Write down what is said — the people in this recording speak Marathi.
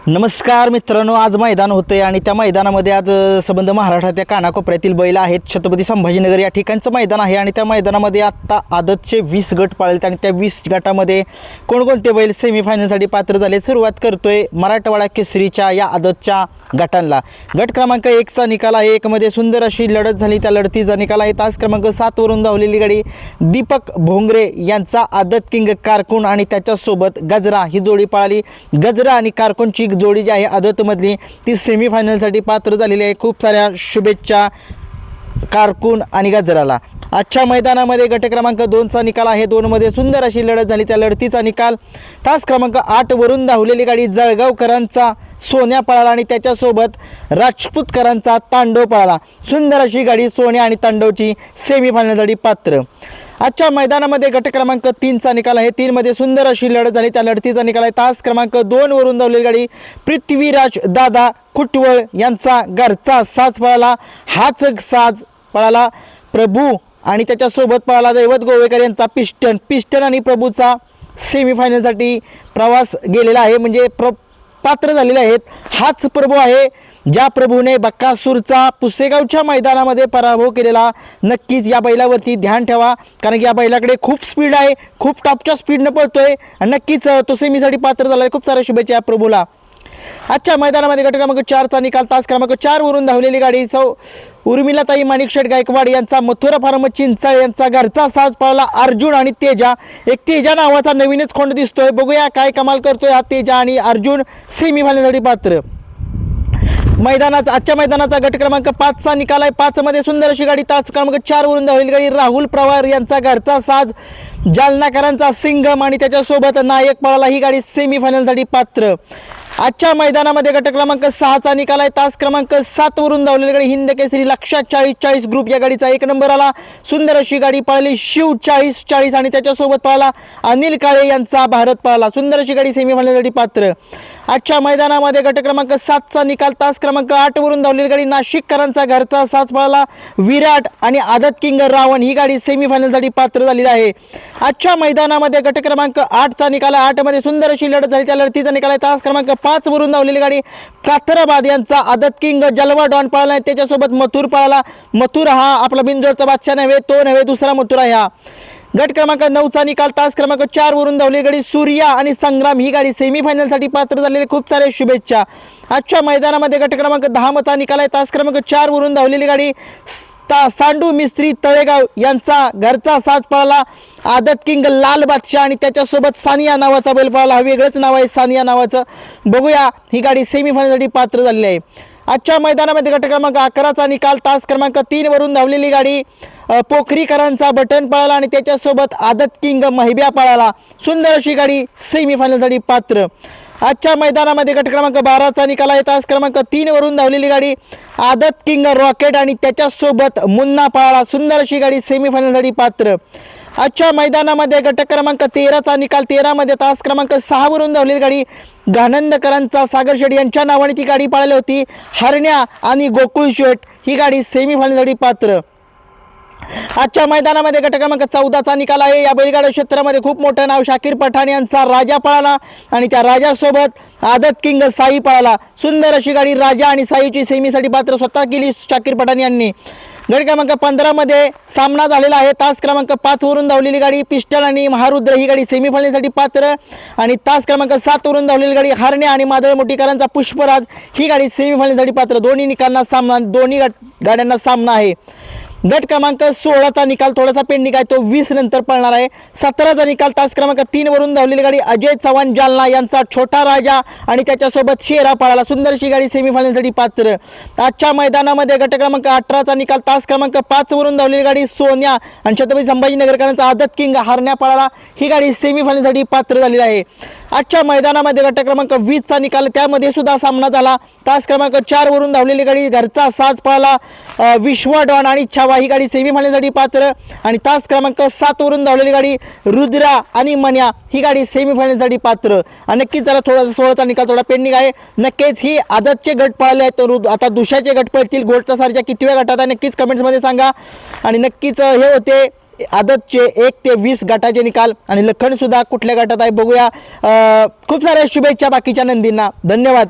नमस्कार मित्रांनो, आज मैदान होते आणि त्या मैदानामध्ये आज संबंध महाराष्ट्राच्या कानाकोपऱ्यातील बैल आहेत. छत्रपती संभाजीनगर या ठिकाणचं मैदान आहे आणि त्या मैदानामध्ये आत्ता आदतचे 20 गट पाळलेत आणि त्या 20 गटामध्ये कोणकोणते बैल सेमीफायनलसाठी पात्र झाले. सुरुवात करतोय मराठवाडा केसरीच्या या आदतच्या गटांना. गट क्रमांक 1चा निकाल आहे. 1मध्ये सुंदर अशी लढत झाली. त्या लढतीचा निकाल आहे तास क्रमांक 7 वरून धावलेली गाडी दीपक भोंगरे यांचा आदत किंग कारकून आणि त्याच्यासोबत गजरा ही जोडी पळाली. गजरा आणि कारकूनची जोडी जी आहे आदतमधली ती सेमीफायनलसाठी पात्र झालेली आहे. खूप साऱ्या शुभेच्छा कारकून आणि गजराला. आजच्या मैदानामध्ये गट क्रमांक 2चा निकाल आहे. 2मध्ये सुंदर अशी लढत झाली. त्या लढतीचा निकाल तास क्रमांक 8 वरून धावलेली गाडी जळगावकरांचा सोन्या पळाला आणि त्याच्यासोबत राजपूतकरांचा तांडव पळाला. सुंदर अशी गाडी सोन्या आणि तांडवची सेमीफायनलसाठी पात्र. आजच्या मैदानामध्ये गट क्रमांक 3चा निकाल आहे. 3मध्ये सुंदर अशी लढत झाली. त्या लढतीचा निकाल आहे तास क्रमांक 2 वरून धावलेली गाडी पृथ्वीराज दादा खुटवळ यांचा घरचा साज पळाला. हाच साज पळाला प्रभू आणि त्याच्यासोबत पळाला दैवत गोवेकर यांचा पिस्टन आणि प्रभूचा सेमीफायनलसाठी प्रवास गेलेला आहे, म्हणजे पात्र झालेले आहेत. हाच प्रभू आहे ज्या प्रभूने बक्कासूरचा पुसेगावच्या मैदानामध्ये पराभव केलेला. नक्कीच या बैलावरती ध्यान ठेवा, कारण की या बैलाकडे खूप स्पीड आहे, खूप टॉपच्या स्पीडनं पळतोय आणि नक्कीच तो सेमीसाठी पात्र झाला आहे. खूप साऱ्या शुभेच्छा या प्रभूला. आजच्या मैदानामध्ये गट क्रमांक 4चा निकाल तास क्रमांक 4 वरून धावलेली गाडी उर्मिलाताई माणिकशेठ गायकवाड यांचा मथुरा फार्म चिंचाळ यांचा घरचा साज पळाला अर्जुन आणि तेजा. एक तेजा नावाचा नवीनच खोंड दिसतोय. बघूया काय कमाल करतोय हा तेजा आणि अर्जुन सेमीफायनलसाठी पात्र. आजच्या मैदानाचा गट क्रमांक 5चा निकाल आहे. 5मध्ये सुंदर अशी गाडी तास क्रमांक 4 वरून धावलेली गाडी राहुल पवार यांचा घरचा साज जालनाकरांचा सिंगम आणि त्याच्यासोबत नायक पळाला. ही गाडी सेमीफायनलसाठी पात्र. आजच्या मैदानामध्ये गट क्रमांक 6चा निकाल आहे. तास क्रमांक 7 वरून धावलेली गाडी हिंद केसरी लक्षात 40 ग्रुप या गाडीचा 1 नंबर आला. सुंदर अशी गाडी पळाली शिव 40 आणि त्याच्यासोबत पळाला अनिल काळे यांचा भारत पळाला. सुंदर अशी गाडी सेमीफायनलसाठी पात्र. आजच्या मैदानामध्ये गट क्रमांक 7चा निकाल तास क्रमांक 8 वरून धावलेली गाडी नाशिककरांचा घरचा साज पळाला विराट आणि आदत किंग रावण ही गाडी सेमीफायनलसाठी पात्र झालेली आहे. आजच्या मैदानामध्ये गट क्रमांक 8चा निकाल आहे. 8मध्ये सुंदर अशी लढत झाली. त्या लढतीचा निकाल आहे तास क्रमांक 5 वरून धावलेली गाडी काथराबाद यांचा आदत किंग जलवा डॉन पळाला. त्याच्यासोबत मथुर पळाला. मथुर हा आपला बिंजोरचा बादशाह नव्हे, तो नव्हे, दुसरा मथुर आहे हा. गट क्रमांक 9चा निकाल तास क्रमांक 4 वरून धावलेली गाडी सूर्या आणि संग्राम ही गाडी सेमीफायनलसाठी पात्र झालेली. खूप सारे शुभेच्छा. आजच्या मैदानामध्ये गट क्रमांक 10चा निकाल आहे. तास क्रमांक 4 वरून धावलेली गाडी सांडू मिस्त्री तळेगाव यांचा घरचा साज पळाला आदत किंग लाल बादशाह आणि त्याच्यासोबत सानिया नावाचा बैल पळाला. वेगळंच नाव आहे सानिया नावाचं. बघूया ही गाडी सेमीफायनलसाठी पात्र झालेली आहे. आजच्या मैदानामध्ये गट क्रमांक 11चा निकाल तास क्रमांक 3 वरून धावलेली गाडी पोखरीकरांचा बटन पळाला आणि त्याच्यासोबत आदत किंग महिब्या पळाला. सुंदर अशी गाडी सेमीफायनलसाठी पात्र. आजच्या मैदानामध्ये गट क्रमांक 12चा निकाल आहे. तास क्रमांक 3 वरून धावलेली गाडी आदत किंग रॉकेट आणि त्याच्यासोबत मुन्ना पळाला. सुंदर अशी गाडी सेमीफायनलसाठी पात्र. आजच्या मैदानामध्ये गट क्रमांक 13चा निकाल 13मध्ये तास क्रमांक 6 वरून धावलेली गाडी गानंदकरांचा सागर शेठ यांच्या नावाने ती गाडी पळाली होती. हरण्या आणि गोकुळ शेठ ही गाडी सेमीफायनलसाठी पात्र. आजच्या मैदानामध्ये गट क्रमांक 14चा निकाल आहे. या बैलगाडा क्षेत्रामध्ये खूप मोठं नाव शाकीर पठाण यांचा राजा पळाला आणि त्या राजासोबत आदत किंग साई पळाला. सुंदर अशी गाडी राजा आणि साईची सेमीसाठी पात्र स्वतः केली शाकीर पठाण यांनी. गट क्रमांक 15मध्ये सामना झालेला आहे. तास क्रमांक 5 वरून धावलेली गाडी पिस्टल आणि महारुद्र ही गाडी सेमीफायनलसाठी पात्र आणि तास क्रमांक 7 वरून धावलेली गाडी हरण्या आणि मादळ मोठीकरांचा पुष्पराज ही गाडी सेमीफायनलसाठी पात्र. दोन्ही गाड्यांना सामना आहे. गट क्रमांक 16चा निकाल थोडासा पेंडिंग आहे, तो 20 नंतर पळणार आहे. 17चा निकाल तास क्रमांक 3 वरून धावलेली गाडी अजय चव्हाण जालना यांचा छोटा राजा आणि त्याच्यासोबत शेरा पळाला. सुंदरशी गाडी सेमीफायनलसाठी पात्र. आजच्या मैदानामध्ये गट क्रमांक 18चा निकाल तास क्रमांक 5 वरून धावलेली गाडी सोन्या आणि छत्रपती संभाजीनगरकरांचा आदत किंग हरण्या पळाला. ही गाडी सेमीफायनलसाठी पात्र झालेली आहे. आजच्या मैदानामध्ये गट क्रमांक 20चा निकाल त्यामध्ये सुद्धा सामना झाला. तास क्रमांक 4 वरून धावलेली गाडी घरचा साज पळाला विश्वडॉन आणि छावा ही गाडी सेमीफायनलसाठी पात्र आणि तास क्रमांक 7 वरून धावलेली गाडी रुद्रा आणि मन्या ही गाडी सेमीफायनलसाठी पात्र. आणि नक्कीच जरा थोडासा 16चा निकाल थोडा पेंडिंग आहे. नक्कीच ही आदतचे गट पळाले आहेत, आता दुसऱ्याचे गट पळतील. गोल्डचा सारच्या कितव्या गटात आहे नक्कीच कमेंट्समध्ये सांगा. आणि नक्कीच हे होते आदतचे 1 ते 20 गटाचे निकाल आणि लखन सुद्धा कुठल्या गटात आहे बघूया. खूप साऱ्या शुभेच्छा बाकीच्या नंदींना. धन्यवाद.